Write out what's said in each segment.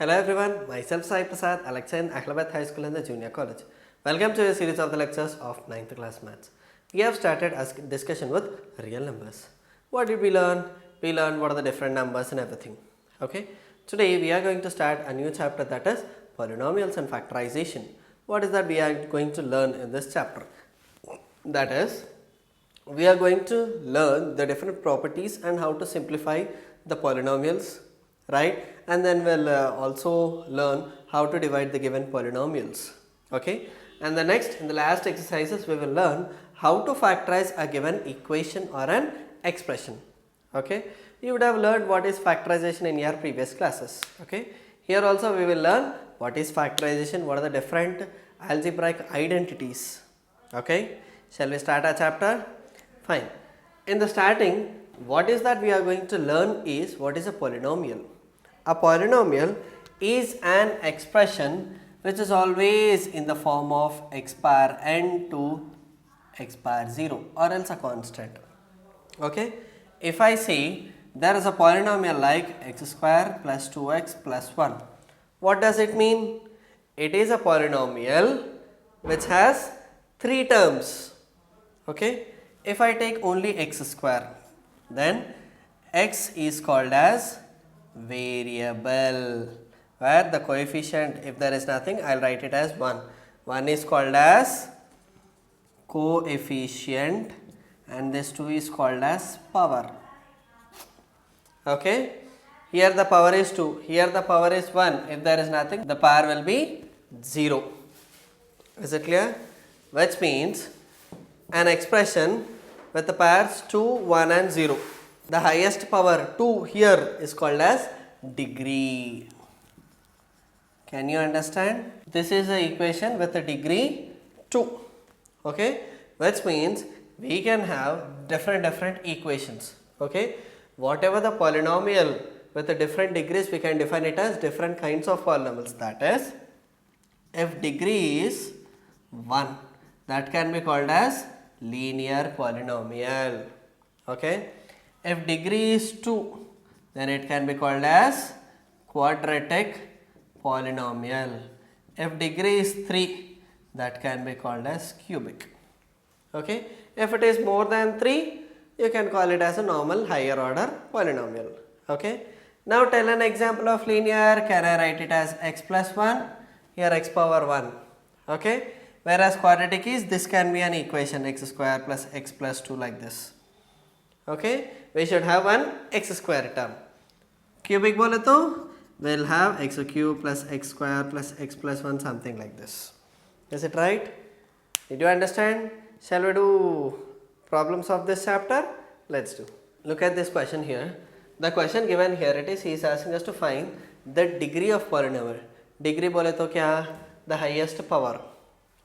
Hello everyone, myself Sai Prasad, a lecturer in Ahmedabad High School and the Junior College. Welcome to a series of the lectures of 9th class maths. We have started a discussion with real numbers. What did we learn? We learned what are the different numbers and everything. Okay. Today we are going to start a new chapter, that is polynomials and factorization. What is that we are going to learn in this chapter? That is, we are going to learn the different properties and how to simplify the polynomials, right? And then we'll also learn how to divide the given polynomials. Okay. And the next, in the last exercises, we will learn how to factorize a given equation or an expression. Okay. You would have learned what is factorization in your previous classes. Okay. Here also we will learn what is factorization, what are the different algebraic identities. Okay. Shall we start our chapter? Fine. In the starting, what is that we are going to learn is what is a polynomial. A polynomial is an expression which is always in the form of x power n to x power 0 or else a constant. Okay. If I say there is a polynomial like x square plus 2x plus 1, what does it mean? It is a polynomial which has 3 terms. Okay. If I take only x square, then x is called as variable, where the coefficient, if there is nothing, I will write it as 1. 1 is called as coefficient and this 2 is called as power. Okay. Here the power is 2, here the power is 1. If there is nothing, the power will be 0. Is it clear? Which means an expression with the powers 2, 1 and 0. The highest power 2 here is called as degree. Can you understand? This is an equation with a degree 2. Okay. Which means we can have different equations. Okay. Whatever the polynomial with the different degrees, we can define it as different kinds of polynomials. That is, if degree is 1, that can be called as linear polynomial. Okay. If degree is 2, then it can be called as quadratic polynomial. If degree is 3, that can be called as cubic. Okay. If it is more than 3, you can call it as a normal higher order polynomial. Okay. Now tell an example of linear. Can I write it as x plus 1? Here x power 1. Okay. Whereas quadratic is, this can be an equation x square plus x plus 2 like this. Okay. We should have one x square term. Cubic bole to, we will have x cube plus x square plus x plus 1, something like this. Is it right? Did you understand? Shall we do problems of this chapter? Let's do. Look at this question here. The question given here, it is, he is asking us to find the degree of polynomial. Degree bole to kya? The highest power.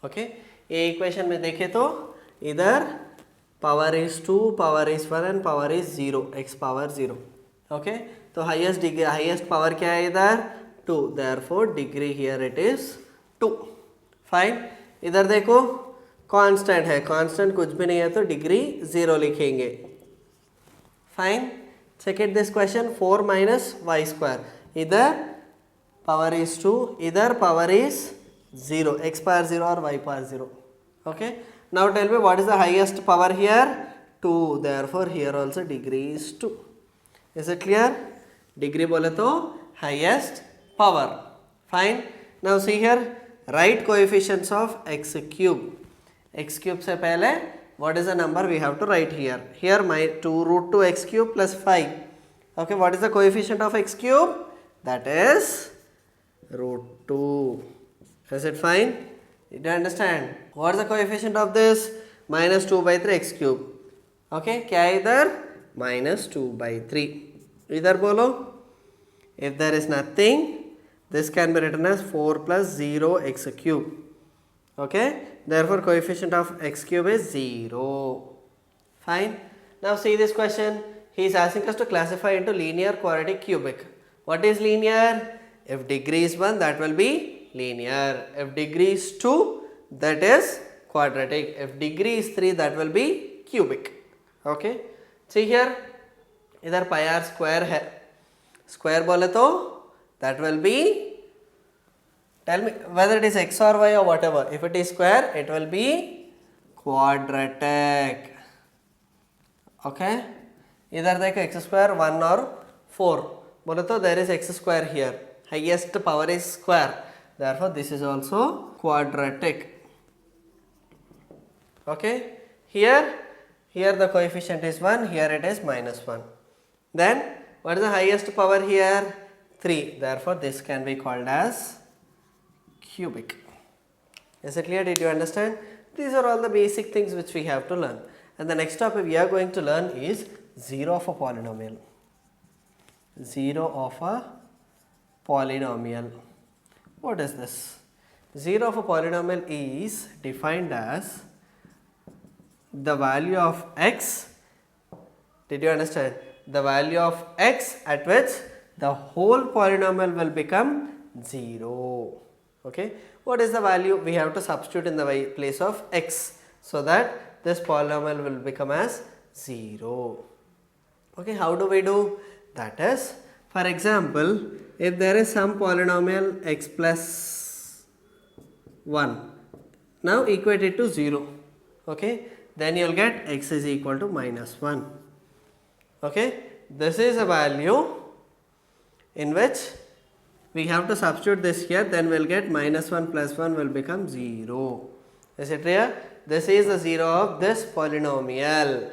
Okay. ये equation में देखे तो इधर power is 2, power is 1 and power is 0, x power 0. Okay. तो highest degree, highest power क्या है इधर? 2. Therefore degree here it is 2. Fine. इधर देखो constant है, constant कुछ भी नहीं है तो degree 0 लिखेंगे. Fine. Check it this question, 4 minus y square. इधर power is 2, इधर power is 0, x power 0 or y power 0. Okay. Now tell me what is the highest power here? 2. Therefore here also degree is 2. Is it clear? Degree bole to highest power. Fine. Now see here, write coefficients of x cube. X cube se pehle what is the number we have to write here? Here my 2 root 2 x cube plus 5. Okay. What is the coefficient of x cube? That is root 2. Is it fine? Did you understand? What is the coefficient of this? Minus 2 by 3 x cube. Okay. क्या है इधर? Minus 2 by 3. इधर बोलो. If there is nothing, this can be written as 4 plus 0 x cube. Okay. Therefore coefficient of x cube is 0. Fine. Now see this question. He is asking us to classify into linear, quadratic, cubic. What is linear? If degree is 1, that will be linear. If degree is 2, that is quadratic. If degree is 3, that will be cubic. Okay. See here, इधर pi r square है. Square बोले तो that will be Tell me whether it is x or y or whatever. If it is square, it will be quadratic. Okay? Either like x square 1 or 4. Boleto there is x square here. Highest power is square. Therefore, this is also quadratic. Okay? Here the coefficient is 1. Here it is minus 1. Then what is the highest power here? 3. Therefore, this can be called as cubic. Is it clear? Did you understand? These are all the basic things which we have to learn. And the next topic we are going to learn is 0 of a polynomial. 0 of a polynomial. What is this? 0 of a polynomial is defined as the value of x. Did you understand? The value of x at which the whole polynomial will become 0. Okay. What is the value? We have to substitute in the place of x so that this polynomial will become as 0. Okay. How do we do? That is, for example, if there is some polynomial x plus 1, now equate it to 0. Okay. Then you will get x is equal to minus 1. Okay. This is a value in which we have to substitute this here, then we will get minus 1 plus 1 will become 0. Is it clear? This is the 0 of this polynomial.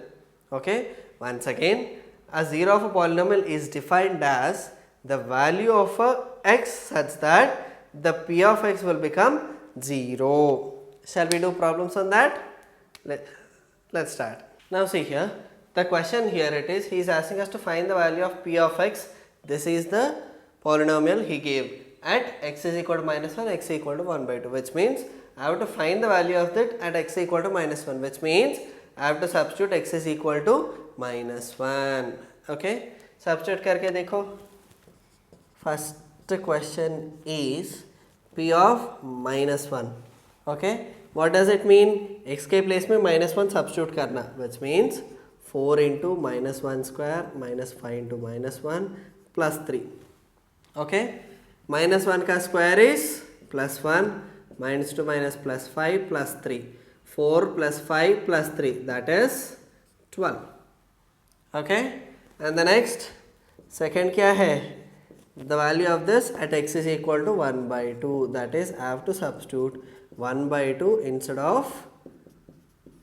Okay. Once again, a 0 of a polynomial is defined as the value of a x such that the p of x will become 0. Shall we do problems on that? Let's start. Now see here, the question here it is, he is asking us to find the value of p of x. This is the polynomial he gave at x is equal to minus 1, x is equal to 1 by 2, which means I have to find the value of that at x is equal to minus 1, which means I have to substitute x is equal to minus 1. Okay, substitute करके देखो. First question is p of minus 1. Okay, what does it mean? X के place में minus 1 substitute करना, which means 4 into minus 1 square minus 5 into minus 1 plus 3. Okay, minus 1 का square is plus 1, minus 2 minus plus 5 plus 3. 4 plus 5 plus 3, that is 12. Okay, and the next second क्या है? The value of this at x is equal to 1 by 2, that is I have to substitute 1 by 2 instead of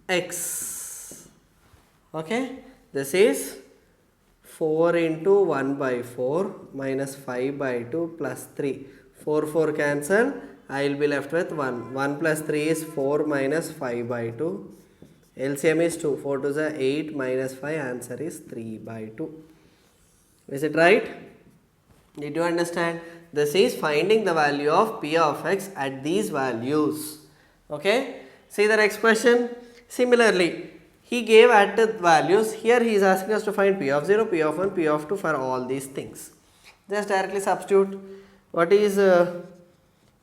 x. Okay, this is 4 into 1 by 4 minus 5 by 2 plus 3. 4 cancel, I will be left with 1. 1 plus 3 is 4 minus 5 by 2. LCM is 2. 4 to the 8 minus 5, answer is 3 by 2. Is it right? Did you understand? This is finding the value of p of x at these values. Okay. See the next question. Similarly, he gave at the values. Here he is asking us to find p of 0, p of 1, p of 2 for all these things. Just directly substitute. What is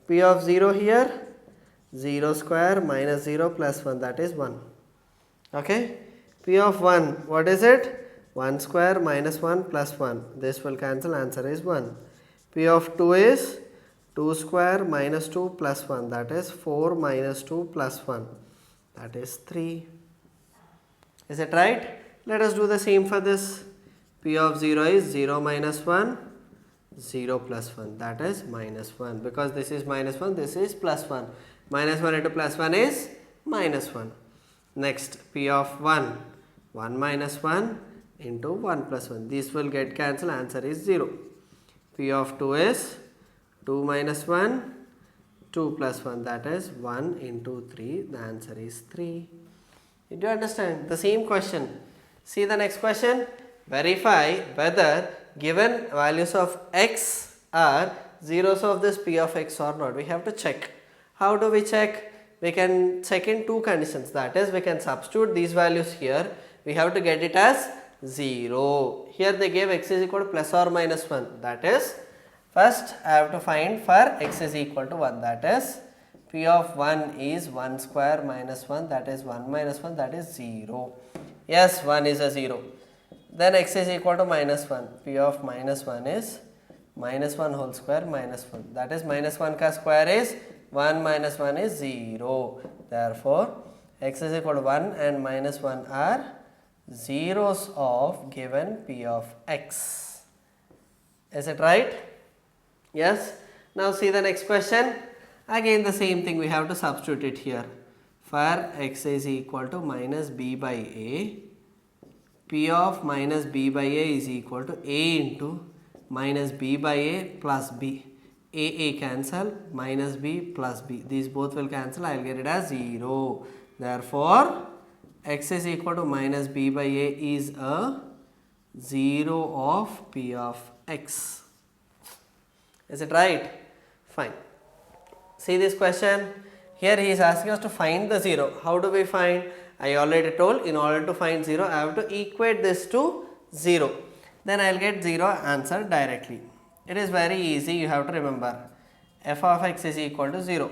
p of 0 here? 0 square minus 0 plus 1, that is 1. Okay. P of 1, what is it? 1 square minus 1 plus 1. This will cancel, answer is 1. P of 2 is 2 square minus 2 plus 1, that is 4 minus 2 plus 1, that is 3. Is it right? Let us do the same for this. P of 0 is 0 minus 1, 0 plus 1, that is minus 1. Because this is minus 1, this is plus 1. Minus 1 into plus 1 is minus 1. Next, P of 1, 1 minus 1 into 1 plus 1. This will get cancelled, answer is 0. P of 2 is 2 minus 1, 2 plus 1, that is 1 into 3, the answer is 3. Did you understand? The same question. See the next question. Verify whether given values of x are zeros of this p of x or not. We have to check. How do we check? We can check in two conditions. That is, we can substitute these values here. We have to get it as 0. Here they gave x is equal to plus or minus 1. That is, first I have to find for x is equal to 1. That is, p of 1 is 1 square minus 1. That is 1 minus 1. That is 0. Yes, 1 is a 0. Then x is equal to minus 1. P of minus 1 is minus 1 whole square minus 1. That is minus 1 ka square is 1 minus 1 is 0. Therefore, x is equal to 1 and minus 1 are zeros of given p of x. Is it right? Yes. Now see the next question. Again the same thing, we have to substitute it here. For x is equal to minus b by a, p of minus b by a is equal to a into minus b by a plus b. A cancel, minus b plus b. These both will cancel, I will get it as 0. Therefore, x is equal to minus b by a is a 0 of p of x. Is it right? Fine. See this question. Here he is asking us to find the 0. How do we find? I already told, in order to find 0, I have to equate this to 0. Then I will get 0 answer directly. It is very easy, you have to remember. F of x is equal to 0.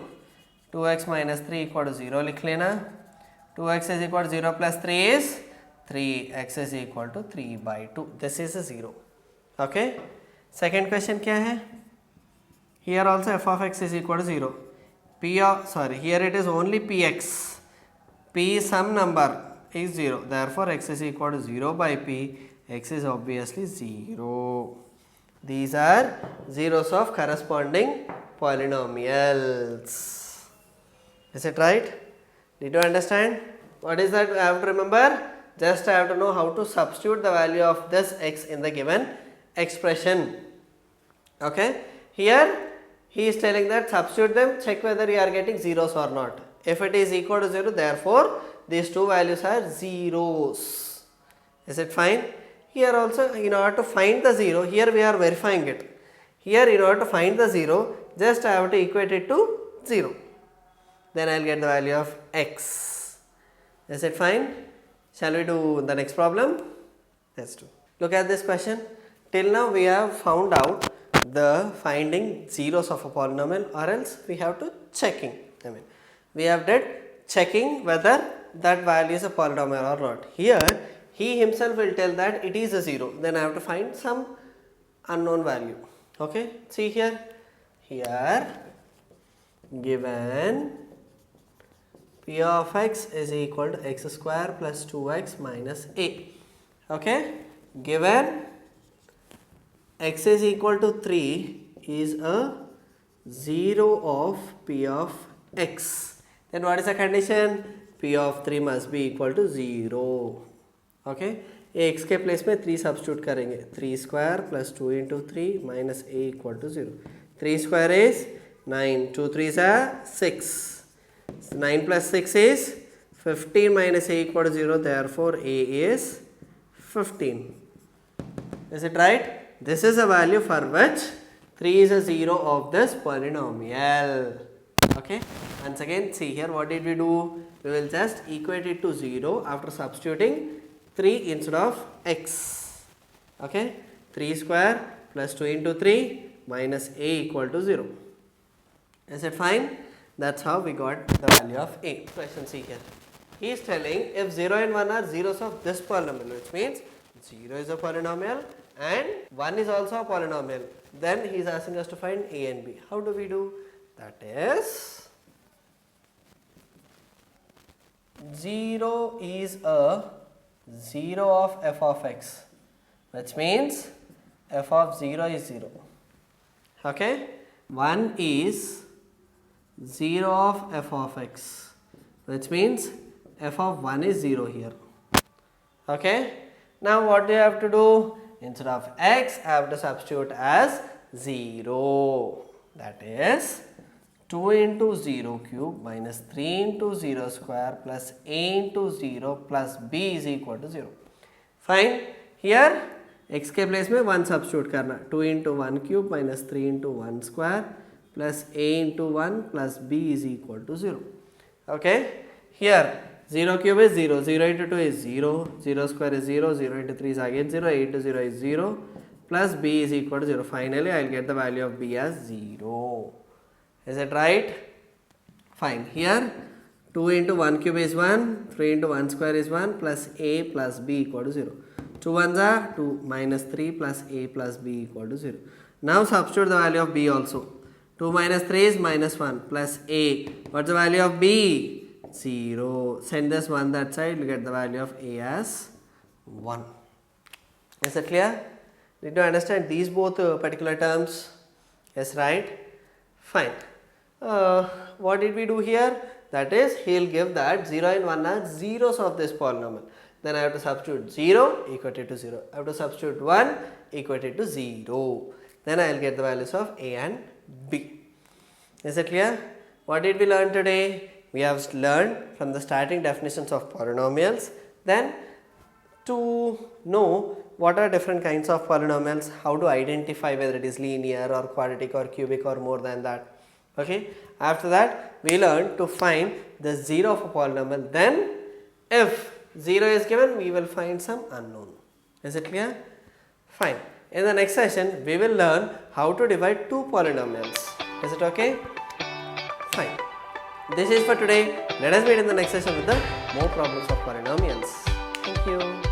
2x minus 3 equal to 0 likh lena. 2x is equal to 0 plus 3 is 3. X is equal to 3 by 2. This is a 0. Okay. Second question kya hai? Here also f of x is equal to 0. Here it is only px. P some number is 0. Therefore, x is equal to 0 by p. X is obviously 0. These are zeros of corresponding polynomials. Is it right? Did you understand? What is that I have to remember? Just I have to know how to substitute the value of this x in the given expression. Okay. Here he is telling that substitute them, check whether you are getting zeros or not. If it is equal to 0, therefore these two values are zeros. Is it fine? Here also, in order to find the 0, here we are verifying it. Here in order to find the 0, just I have to equate it to 0. Then I will get the value of x. Is it fine? Shall we do the next problem? Let's do. Look at this question. Till now we have found out the finding zeros of a polynomial, or else we have to checking. We have did checking whether that value is a polynomial or not. Here he himself will tell that it is a 0. Then I have to find some unknown value. Okay. See here. Here given p of x is equal to x square plus 2x minus a. Okay. Given x is equal to 3 is a 0 of p of x. Then what is the condition? P of 3 must be equal to 0. Okay. x के place में 3 substitute करेंगे. 3 square plus 2 into 3 minus a equal to 0. 3 square is 9. 2 3s are 6. 9 plus 6 is 15 minus a equal to 0. Therefore, a is 15. Is it right? This is a value for which 3 is a 0 of this polynomial. Okay. Once again, see here what did we do? We will just equate it to 0 after substituting 3 instead of x. Okay. 3 square plus 2 into 3 minus a equal to 0. Is it fine? That's how we got the value of a. Question C here. He is telling if 0 and 1 are zeros of this polynomial, which means 0 is a polynomial and 1 is also a polynomial. Then he is asking us to find a and b. How do we do? That is 0 is a 0 of f of x, which means f of 0 is 0. Okay. 1 is 0 of f of x, which means f of 1 is 0 here. Okay. Now what do you have to do? Instead of x, I have to substitute as 0. That is 2 into 0 cube minus 3 into 0 square plus a into 0 plus b is equal to 0. Fine. Here x के place में 1 substitute करना. 2 into 1 cube minus 3 into 1 square plus a into 1 plus b is equal to 0. Okay. Here 0 cube is 0, 0 into 2 is 0, 0 square is 0, 0 into 3 is again 0, a into 0 is 0 plus b is equal to 0. Finally, I will get the value of b as 0. Is it right? Fine. Here 2 into 1 cube is 1, 3 into 1 square is 1 plus a plus b equal to 0. 2 ones are 2 minus 3 plus a plus b equal to 0. Now substitute the value of b also. 2 minus 3 is minus 1 plus a. What's the value of b? 0. Send this 1 that side, you get the value of a as 1. Is that clear? Did you understand these both particular terms? Yes, right? Fine. What did we do here? That is, he will give that 0 and 1 are zeros of this polynomial. Then I have to substitute 0 equated to 0. I have to substitute 1 equated to 0. Then I will get the values of a and b. Is it clear? What did we learn today? We have learned from the starting definitions of polynomials. Then to know what are different kinds of polynomials, how to identify whether it is linear or quadratic or cubic or more than that. Okay. After that, we learn to find the 0 of a polynomial. Then if 0 is given, we will find some unknown. Is it clear? Fine. In the next session, we will learn how to divide two polynomials. Is it okay? Fine. This is for today. Let us meet in the next session with the more problems of polynomials. Thank you.